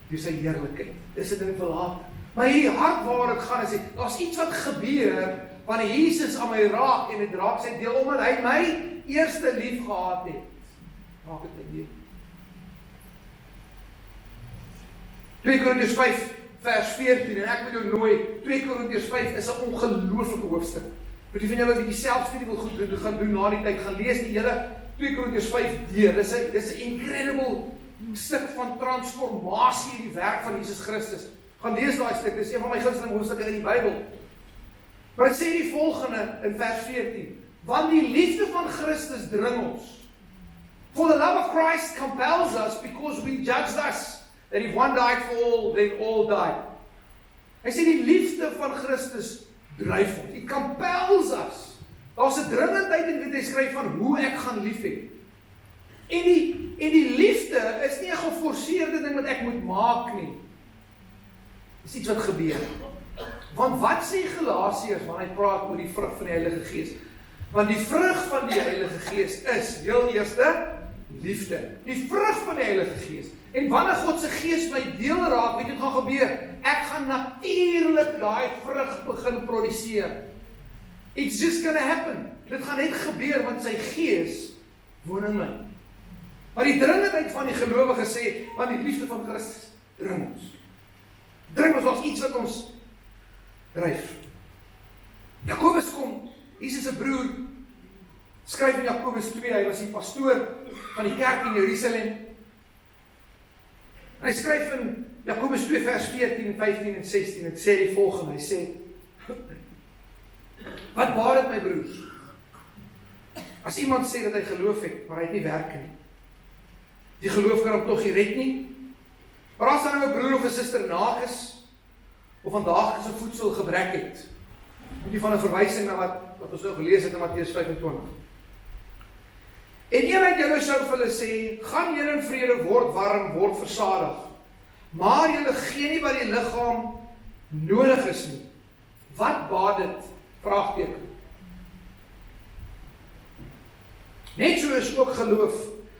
[SPEAKER 1] deur sy heerlikheid. Dis 'n ding vir later. Maar hierdie hart waar dit gaan is, daar's iets wat gebeur wanneer Jesus aan my raak en dit raak sy deel omdat hy my eerste lief gehad het. Raak dit my deel. 2 Korintiërs 5 vers 14 en ek wil jou nooi, 2 Korintiërs 5 is 'n ongelooflike hoofstuk. Vir die van julle wat bietjie selfstudie wil goed doen, gaan doen na die tyd, gaan lees die hele 2 Korintiërs 5 deur. Dis 'n incredible stuk van transformasie in die werk van Jesus Christus. Gaan lees daai stuk, dis een van my gunsteling hoofstukke in die Bybel. Maar dit sê die volgende in vers 14, want die liefde van Christus dring ons. For the love of Christ compels us because we judged us, that if one died for all, then all died. Hy sê die liefde van Christus dryf ons. It compels us. Daar's 'n dringendheid in wat hy skryf van hoe ek gaan lief hê. En die liefde is nie 'n geforseerde ding wat ek moet maak nie. Dis iets wat gebeur. Want wat sê Galasiërs wanneer hy praat oor die vrug van die Heilige Gees? Want die vrug van die Heilige Gees is heel eerste liefde. Die vrug van die Heilige Gees. En wanneer God se Gees my deel raak, weet jy wat gaan gebeur? Ek gaan natuurlik daai vrug begin produseer. It's just gonna happen. Dit gaan net gebeur want sy Gees woon in my. Maar die dringendheid van die gelowige sê, want die liefde van Christus dring ons. Dring ons as iets wat ons dryf. Jakobus kom, Jesus se broer, skryf in Jakobus 2, hy was die pastoor van die kerk in Jerusalem. En hy skryf in Jakobus 2 vers 14, 15 en 16, en sê die volgende, hy sê, wat baat dit my broers? As iemand sê dat hy geloof het, maar hy het nie werke nie. Die geloof kan hom tog nie red nie. Maar as dan nou 'n broer of 'n suster naak is, of vandag se voedsel gebrek het, moet jy van 'n verwysing na wat ons nou gelees het in Matteus 25. En een uit julle sou vir hulle sê, gaan julle in vrede, word warm, word versadig. Maar julle gee nie wat die liggaam nodig is nie. Wat baat dit? Vraagteken. Net so is ook geloof,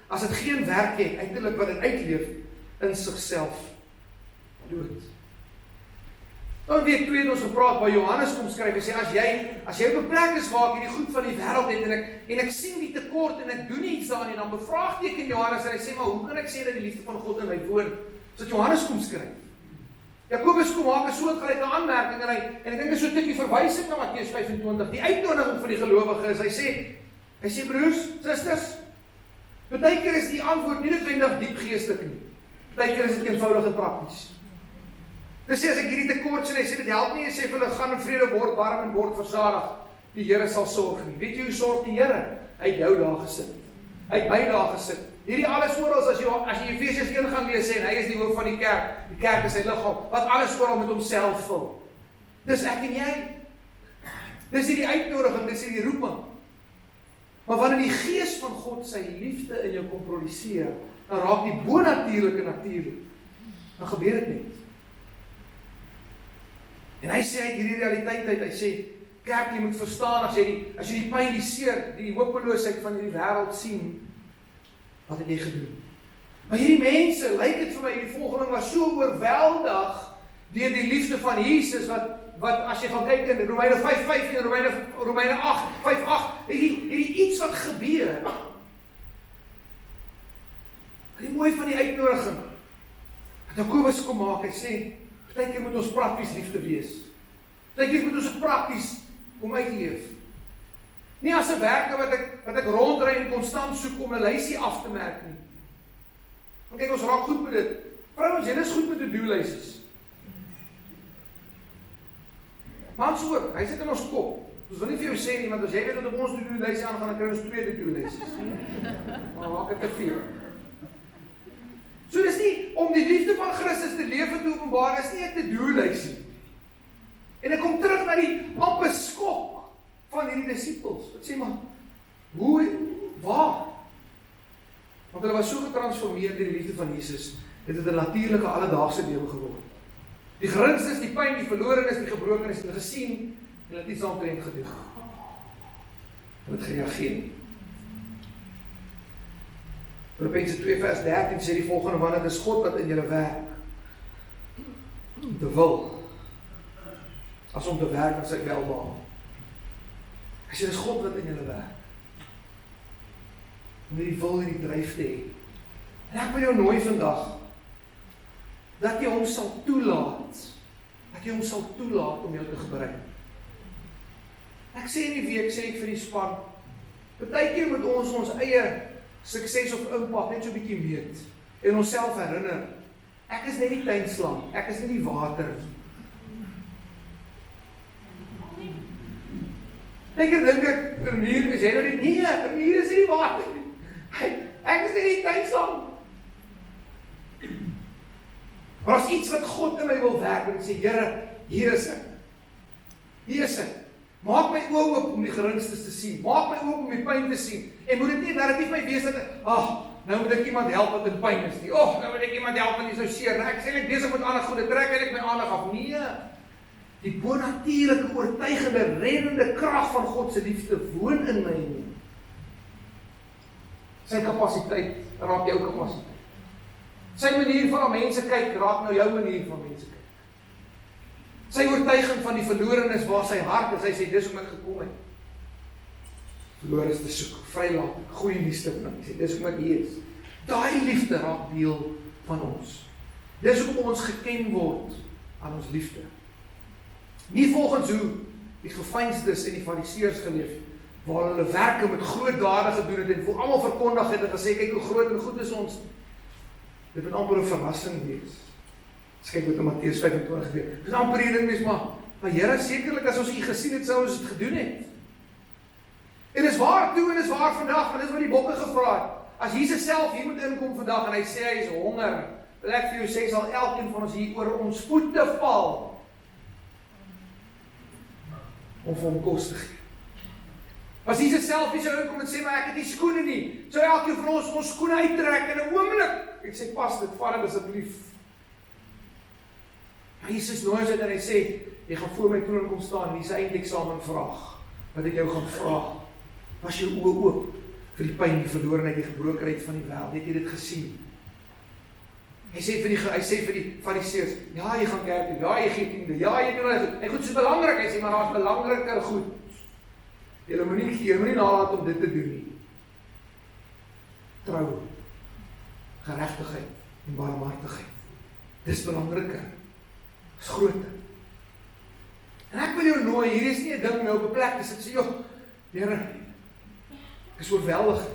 [SPEAKER 1] as dit geen werk het, eintlik wat dit uitleef, in sigself dood. Dan week 2 het ons gepraat waar Johannes kom skryf en sê, as jy op 'n plek is waar ek die goed van die wêreld het en ek sien die tekort en ek doen iets daarin, dan bevraagteken Johannes en hy sê, maar hoe kan ek sê dat die liefde van God in my woon? So Johannes kom skryf. Jakobus kom maak 'n soortgelyke aanmerking en ek dink dit is so 'n tikkie verwysing na Matteus 25. Die uitnodiging vir die gelowige is, hy sê broers, susters, partykeer is die antwoord nie noodwendig diep geestelik nie. Partykeer is dit eenvoudig en prakties. Dis as ek hierdie tekort sien, hy sê dit help nie, hy sê vir hulle gaan in vrede, word warm en word versadig. Die Here sal sorg nie. Weet jy hoe sorg die Here? Hy het jou daar gesit. Hy het my daar gesit. Hierdie alles oral as jy Efesiërs 1 gaan lees sê en hy is die hoof van die kerk is sy liggaam, wat alles oral met homself vul. Dis ek en jy. Dis nie die uitnodiging, dis nie die roeping. Maar wanneer die Gees van God sy liefde in jou kom produseer, dan raak die bonatuurlike natuurlik. Dan gebeur dit net. En hy sê uit hierdie realiteit uit, hy sê, kerk, jy moet verstaan, as jy die pyn, die seer, die hopeloosheid van hierdie wêreld sien, wat het jy gedoen? Maar hierdie mense, lyk dit vir my, die volgeling was so oorweldig deur die liefde van Jesus, wat as jy gaan kyk in Romeine 5:5 en Romeine 8:5-8, hierdie iets wat gebeur. En die mooi van die uitnodiging, wat Jakobus kom maak, hy sê, partykeer moet ons prakties liefde wees. Partykeer moet ons prakties kom uitleef. Nie as 'n werker wat ek rondry en konstant soek om 'n lysie af te merk nie. Want kyk, ons raak goed met dit. Vrouens, julle is goed met to-do-lysies. Mans ook, hy sit in ons kop. Ons wil nie vir jou sê nie, want as jy weet dat op ons to-do-lysie aangaan, dan kry ons 2 to-do-lysies. Maar maak het te veel. So dis nie, om die liefde van Christus te leef en te openbaar, is nie 'n to-do-lysie. En ek kom terug na die amper skok van hierdie disippels. Wat sê maar, waar? Want hulle was so getransformeer deur die liefde van Jesus, het 'n natuurlike alledaagse lewe geword. Die geringstes, die pyn, die verlorenes, die gebrokenes, het hulle gesien, en hulle het iets aantrend gedoen. Hulle het gereageer. Filippense 2:13 sê die volgende, want dit is God wat in julle werk, om te wil, as om te werk aan sy welbehaag. Hy sê, dit is God wat in julle werk, om die wil en die dryf te hê. En ek wil jou nooi vandag, dat jy hom sal toelaat, om jou te gebruik. Ek sê in die week, sê ek vir die span, partykeer moet ons eie sukses of impak net so 'n bietjie meet, en onsself herinner, ek is net die tuinslang, ek is nie die water. Dink ek, Renier, is jy nou nie? Nee, Renier is nie die water. Ek is nie die tuinslang. Maar as iets wat God in my wil werk, en ek sê, Here, hier is ek. Hier is ek. Maak my oë oop om die geringstes te sien. Maak my oop om die pyn te sien. En moet dit nie narratief my wees dat nou moet ek iemand help wat in pyn is nie. Nou moet ek iemand help wat nie so seer. Nou, ek is eintlik besig met ander goede, trek eintlik my aandag af. Nee. Die bonatuurlike, oortuigende, reddende krag van God se liefde woon in my nie. Sy kapasiteit raak jou kapasiteit. Sy manier van aan mense kyk, raak nou jou manier van mense kyk. Sy oortuiging van die verlorenes waar sy hart is, hy sê, dis hoe ek gekom het. Verlorenes te soek, vrylaat, goeie nuus te bring. Hy sê, dis hoe ek hier is. Daai liefde raak deel van ons. Dis hoe ons geken word aan ons liefde. Nie volgens hoe die geveinsdes en die fariseërs geleef, waar hulle werke met groot dade gedoen het en vir almal verkondig het en gesê, kyk hoe groot en goed is ons. Dit moet amper 'n verrassing wees. As kyk wat in Matteus 25 gebeur. Dit is amper hierdie mens, maar Here, sekerlik as ons U gesien het, sou ons dit gedoen het. En is waar toe en is waar vandag, want dis wat die bokke gevra het. As Jesus self hier moet inkom vandag en hy sê hy is honger, wil ek vir jou sê, sal elkeen van ons hier oor ons voete val om vir hom kos te gee. As Jesus self nie sou inkom en sê, maar ek het nie skoene nie, sou elkeen van ons skoene uittrek in 'n oomblik. Ek sê, pas dit, vat dit asseblief. Maar Jesus nooi ons uit en hy sê, jy gaan voor my troon kom staan en hier is 'n eindeksamen vraag, wat ek jou gaan vra. Was jou oë oop vir die pyn, die verlorenheid, die gebrokenheid van die wêreld? Het jy dit gesien? Hy sê vir die fariseërs, ja, jy gaan kerk toe, ja, jy gee tiende, ja, jy doen dit. En goed, so belangrik, hy sê, maar daar is belangriker goed. Jy moet nie nalat om dit te doen nie. Trou, geregtigheid en barmhartigheid. Dis belangriker. Dis groter. En ek wil jou nooi, hier is nie 'n ding nou op 'n plek te sit sê, joh, Here, ek is oorweldig.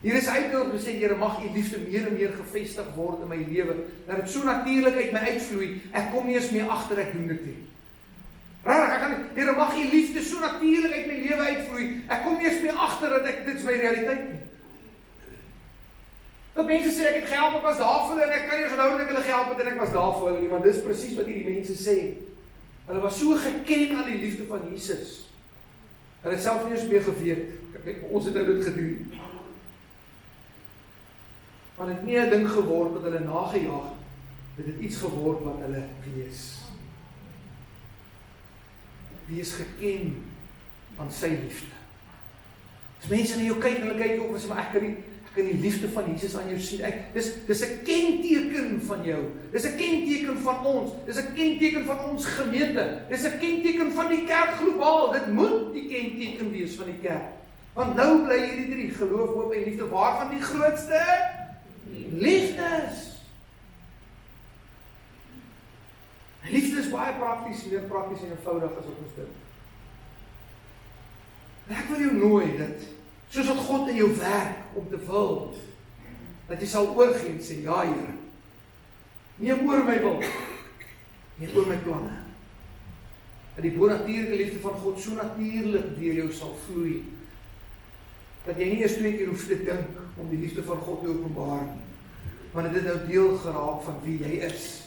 [SPEAKER 1] Hier is uitnodiging gesê, Here, mag U liefde meer en meer gevestig word in my lewe, dat dit so natuurlik uit my uitvloei, ek kom nie eens meer agter ek doen dit nie. Here, mag U liefde so natuurlik uit my lewe uitvloei, ek kom nie eens meer agter dat dit is my realiteit nie. Dat mense sê, ek het gehelp, ek was daar vir hulle, en ek kan nie onthou dat ek hulle gehelp het, en ek was daar vir hulle nie, maar dis presies wat hierdie mense sê. Hulle was so geken aan die liefde van Jesus. Hulle het self nie eens meer geweet. Ons het nou dit gedoen. Maar het nie 'n ding geword wat hulle nagejaag het. Dit het iets geword wat hulle wees. Wees geken aan sy liefde. As mense na jou kyk, en hulle kyk op en sê, maar ek Ek kan die liefde van Jesus aan jou sien. Dis 'n kenteken van jou. Dis 'n kenteken van ons. Dis 'n kenteken van ons gemeente. Dis 'n kenteken van die kerk globaal. Dit moet die kenteken wees van die kerk. Want nou bly hierdie drie: geloof, hoop en liefde. Waarvan die grootste? Liefdes. Liefde is baie prakties, meer prakties en eenvoudig as wat ons dink. En ek wil jou nooi dat, soos wat God in jou werk om te wil, dat jy sal oorgee en sê, ja Here, neem oor my wil, neem oor my planne. Dat die bonatuurlike liefde van God so natuurlik deur jou sal vloei, dat jy nie eers 2 keer hoef te dink om die liefde van God te openbaar nie, want dit nou deel geraak van wie jy is.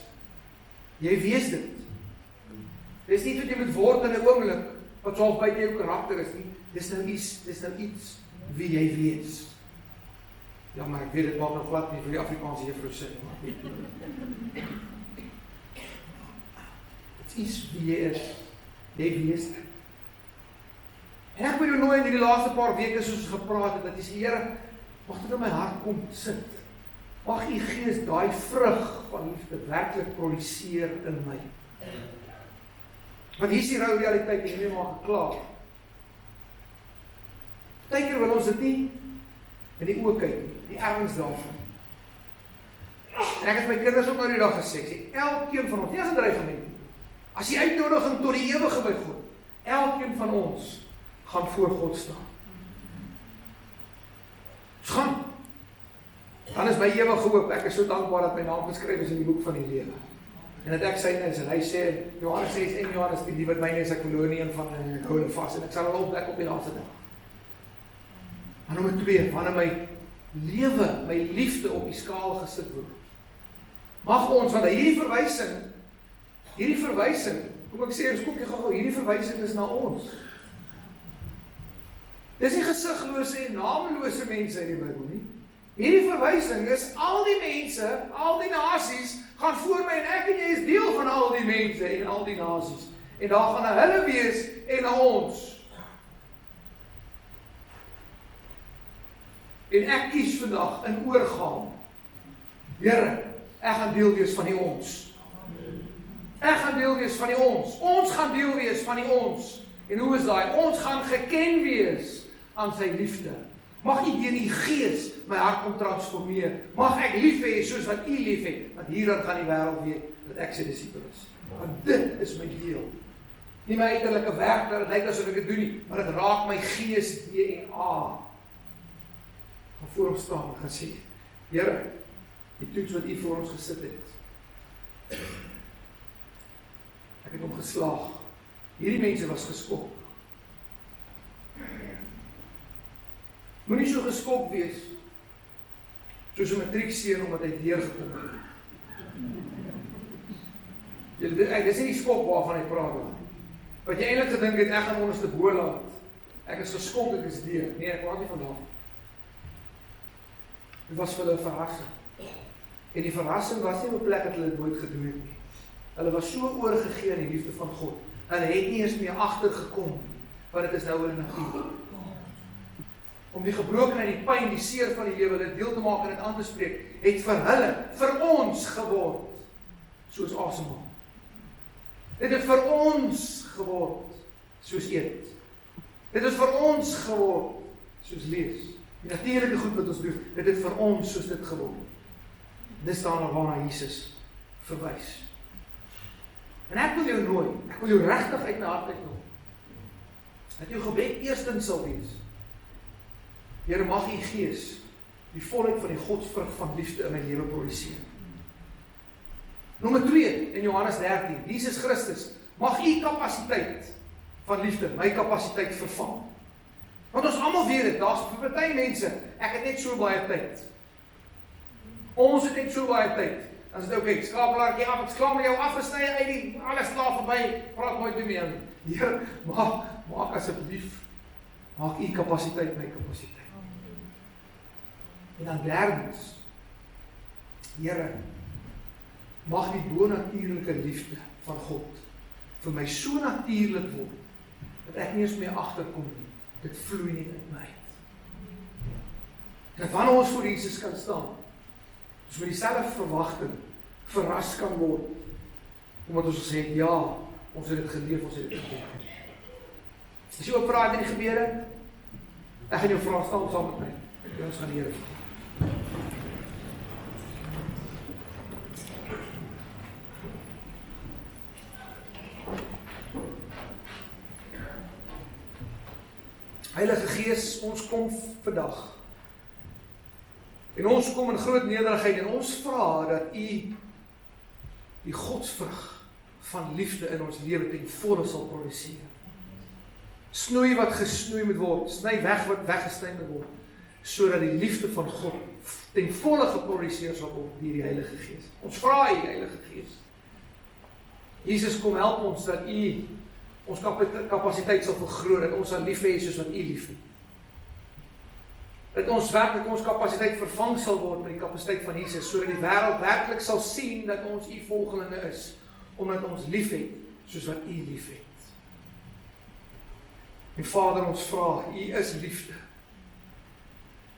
[SPEAKER 1] Jy wees dit. Dis nie wat jy moet word in 'n oomblik, wat so buite jou karakter is nie. Dis nou iets wie jy wees. Ja, maar ek weet dit maak nog glad nie vir die Afrikaanse juffrou sin. Dit is wie jy is. Jy wees dit. En ek wil jou nooi in die laaste paar weke soos ons gepraat het, dat jy sê, Here, mag dit in my hart kom sit. Mag U Gees daai vrug van liefde werklik produseer in my. Want hier is die rou realiteit, en nie maar geklaar. Partykeer wil ons dit nie in die oë kyk nie, die erns daarvan. En ek het my kinders ook nou die dag gesê, elkeen van ons, nie as 'n dreigement, as die uitnodiging tot die ewige by God, elkeen van ons gaan voor God staan. Ons gaan. Dan is my ewige hoop, ek is so dankbaar dat my naam geskryf is in die boek van die lewe. En dat ek syne is, en hy sê, Johannes 6 en Johannes 10, die wat myne is, ek verloor nie een van en ek hou hulle vas, en ek sal hulle opwek op die laaste dag. Maar nommer 2, wanneer my lewe, my liefde op die skaal gesit word, mag ons, want hierdie verwysing, kom ek sê, ons koekie gou, hierdie verwysing is na ons. Dis nie gesiglose en namelose mense in die Bybel nie. Hierdie verwysing is al die mense, al die nasies, gaan voor my en ek en jy is deel van al die mense en al die nasies. En daar gaan na hulle wees en na ons. En ek kies vandag in oorgaan. Here, ek gaan deel wees van die ons. Ek gaan deel wees van die ons. Ons gaan deel wees van die ons. En hoe is daai? Ons gaan geken wees aan sy liefde. Mag U deur die Gees my hart kom transformeer. Mag ek lief hê soos wat U lief het. Want hierin gaan die wêreld weet dat ek sy disipel is. Want dit is my deel. Nie my uiterlike werk, dat dit lyk asof ek dit doen nie, maar dit raak my gees DNA. Gaan voor hom staan en gaan sê, Here, die toets wat U voor ons gesit het. Ek het hom geslaag. Hierdie mense was geskok. Moenie so geskok wees, soos 'n matriekseun omdat hy deurgekom het. Dis nie die skok waarvan hy praat. Wat jy eintlik gedink het, ek gaan onderste bo laat. Ek is geskok, ek is deur. Nee, ek praat nie van daar. Dit was vir hulle 'n verrassing. En die verrassing was nie op 'n plek dat hulle dit nooit gedoen het nie. Hulle was so oorgegee aan die liefde van God. Hulle het nie eens meer agtergekom wat dit is nou hulle natuur. Om die gebrokenheid, die pyn, die seer van die lewe, hulle deel te maak en dit aan te spreek, het vir hulle, vir ons geword, soos asemhaal. Dit het vir ons geword, soos eet. Dit het vir ons geword, soos lees. Die natuurlike goed wat ons doen, dit het vir ons soos dit geword. Dit staan waarna Jesus verwys. En ek wil jou nooi, ek wil jou regtig uit my hart uitnooi, dat jou gebed eerstens sal wees, Here, mag U Gees die volheid van die godsvrug van liefde in my lewe produseer. Nommer 2, in Johannes 13, Jesus Christus, mag U kapasiteit van liefde, my kapasiteit vervang. Want ons almal weet dit, daar's vir party mense, ek het net so baie tyd. Ons het net so baie tyd. Dan is dit okay, skapelaartjie af, ek klaar met jou afgesny uit die, alles klaar verby, praat nooit meer nie. Here, maak asseblief, maak U kapasiteit my kapasiteit. En dan derdens, Here, mag die bonatuurlike liefde van God vir my so natuurlik word, dat ek nie eens meer agterkom nie, dit vloei nie uit my uit. En wanneer ons voor Jesus kan staan, ons met dieselfde verwagting verras kan word, omdat ons sê, ja, ons het dit geleef, ons het dit gedoen. As jy ook vraag, het dit gebeur? Ek gaan jou vraag staan saam met my. Ons gaan die Here vraag. Heilige Gees, ons kom vandag. En ons kom in groot nederigheid en ons vra dat U die godsvrug van liefde in ons lewe ten volle sal produseer. Snoei wat gesnoei moet word, sny weg wat weggesny moet word, sodat die liefde van God ten volle geproduseer sal word deur die Heilige Gees. Ons vra U, Heilige Gees. Jesus, kom help ons dat U ons kapasiteit sal vergroot, dat ons sal lief hê soos wat U liefhet. Dat ons kapasiteit vervang sal word met die kapasiteit van Jesus, sodat die wêreld werklik sal sien dat ons U volgelinge is, omdat ons liefhet soos wat U liefhet. En Vader, ons vra, U is liefde.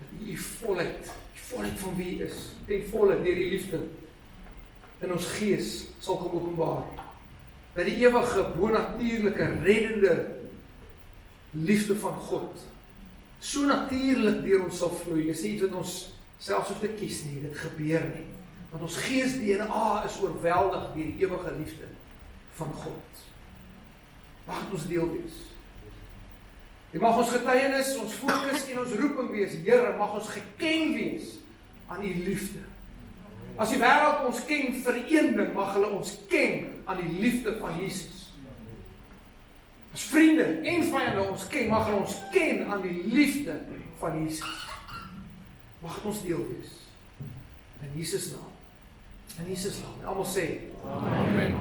[SPEAKER 1] Dat U volheid van wie U is, ten volle deur die liefde in ons gees sal kom openbaar. Dat die ewige, bonatuurlike, reddende liefde van God so natuurlik deur ons sal vloei. Dis iets wat ons selfs hoef te kies nie, dit gebeur nie. Want ons gees DNA is oorweldig deur die ewige liefde van God. Mag dit ons deel wees. Dit mag ons getuienis, ons fokus en ons roeping wees. Here, mag ons geken wees aan U liefde. As die wêreld ons ken vir een ding, mag hulle ons ken aan die liefde van Jesus. As vriende en vyande ons ken, mag hulle ons ken aan die liefde van Jesus. Mag dit ons deel wees. In Jesus naam. In Jesus naam. En almal sê, Amen.